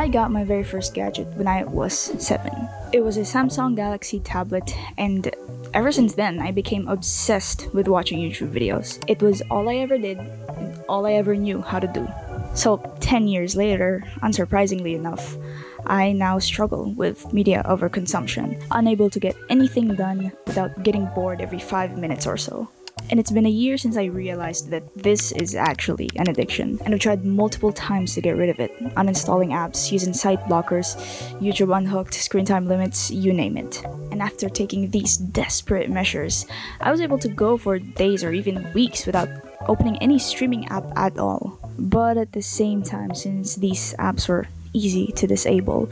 I got my very first gadget when I was 7. It was a Samsung Galaxy tablet, and ever since then, I became obsessed with watching YouTube videos. It was all I ever did and all I ever knew how to do. So, 10 years later, unsurprisingly enough, I now struggle with media overconsumption, unable to get anything done without getting bored every 5 minutes or so. And it's been a year since I realized that this is actually an addiction, and I've tried multiple times to get rid of it, uninstalling apps, using site blockers, YouTube unhooked, screen time limits, you name it. And after taking these desperate measures, I was able to go for days or even weeks without opening any streaming app at all. But at the same time, since these apps were easy to disable,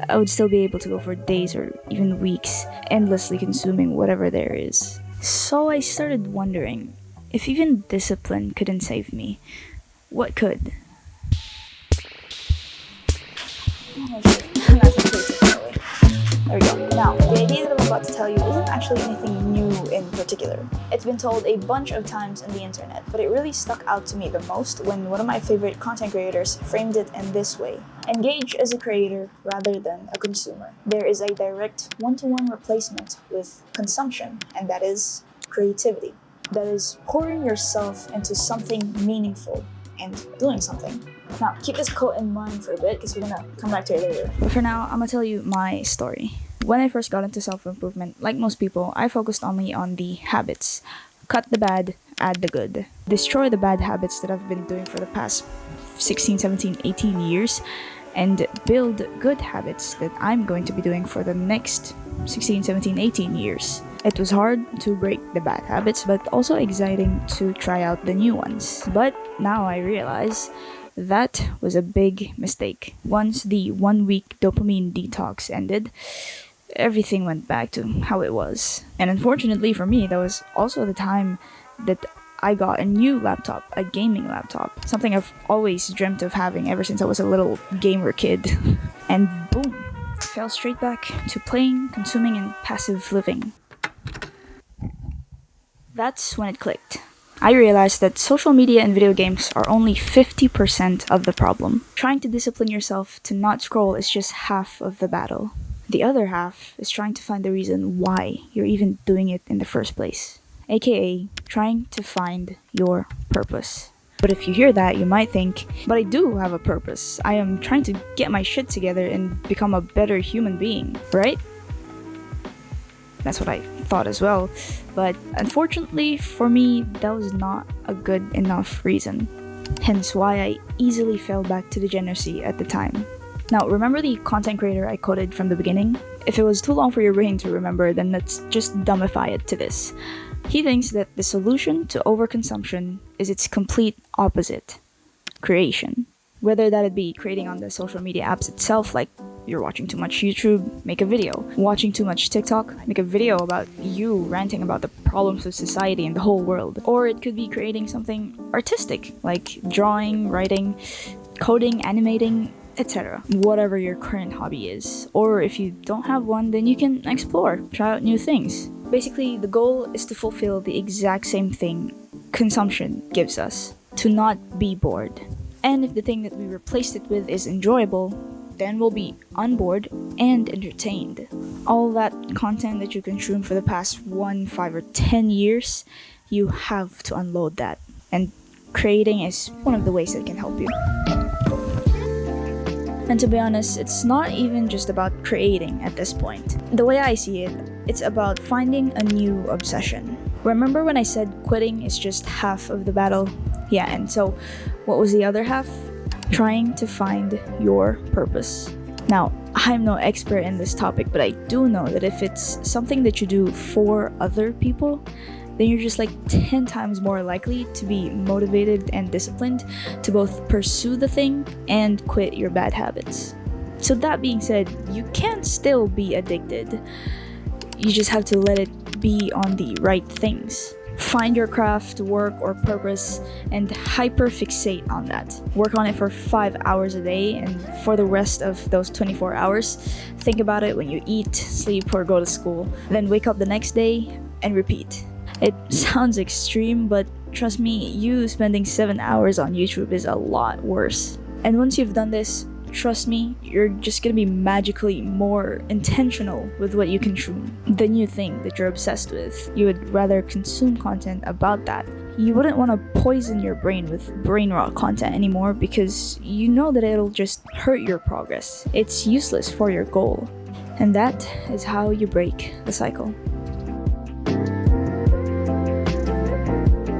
I would still be able to go for days or even weeks, endlessly consuming whatever there is. So I started wondering, if even discipline couldn't save me, what could? There we go. Now, the idea that I'm about to tell you isn't actually anything new in particular. It's been told a bunch of times on the internet, but it really stuck out to me the most when one of my favorite content creators framed it in this way. Engage as a creator rather than a consumer. There is a direct one-to-one replacement with consumption, and that is creativity. That is pouring yourself into something meaningful and doing something. Now, keep this quote in mind for a bit because we're gonna come back to it later. But for now, I'm gonna tell you my story. When I first got into self-improvement, like most people, I focused only on the habits. Cut the bad, add the good. Destroy the bad habits that I've been doing for the past 16, 17, 18 years, and build good habits that I'm going to be doing for the next 16, 17, 18 years. It was hard to break the bad habits, but also exciting to try out the new ones. But now I realize that was a big mistake. Once the 1 week dopamine detox ended, everything went back to how it was. And unfortunately for me, that was also the time that I got a new laptop, a gaming laptop, something I've always dreamt of having ever since I was a little gamer kid. And boom, fell straight back to playing, consuming, and passive living. That's when it clicked. I realized that social media and video games are only 50% of the problem. Trying to discipline yourself to not scroll is just half of the battle. The other half is trying to find the reason why you're even doing it in the first place, aka trying to find your purpose. But if you hear that, you might think, but I do have a purpose. I am trying to get my shit together and become a better human being, right? That's what I thought as well. But unfortunately for me, that was not a good enough reason. Hence why I easily fell back to degeneracy at the time. Now, remember the content creator I quoted from the beginning? If it was too long for your brain to remember, then let's just dumbify it to this. He thinks that the solution to overconsumption is its complete opposite: creation. Whether that be creating on the social media apps itself, like you're watching too much YouTube, make a video. Watching too much TikTok, make a video about you ranting about the problems of society and the whole world. Or it could be creating something artistic, like drawing, writing, coding, animating, etc. Whatever your current hobby is. Or if you don't have one, then you can explore, try out new things. Basically, the goal is to fulfill the exact same thing consumption gives us: to not be bored. And if the thing that we replaced it with is enjoyable, then we'll be unbored and entertained. All that content that you consume for the past 1, 5, or 10 years, you have to unload that. And creating is one of the ways that can help you. And to be honest, it's not even just about creating at this point. The way I see it, it's about finding a new obsession. Remember when I said quitting is just half of the battle? Yeah, and so what was the other half? Trying to find your purpose. Now, I'm no expert in this topic, but I do know that if it's something that you do for other people, then you're just like 10 times more likely to be motivated and disciplined to both pursue the thing and quit your bad habits. So that being said, you can still be addicted. You just have to let it be on the right things. Find your craft, work, or purpose and hyperfixate on that. Work on it for 5 hours a day, and for the rest of those 24 hours, think about it when you eat, sleep, or go to school. Then wake up the next day and repeat. It sounds extreme, but trust me, you spending 7 hours on YouTube is a lot worse. And once you've done this, trust me, you're just gonna be magically more intentional with what you consume. The new thing that you're obsessed with, you would rather consume content about that. You wouldn't want to poison your brain with brain rot content anymore because you know that it'll just hurt your progress. It's useless for your goal. And that is how you break the cycle.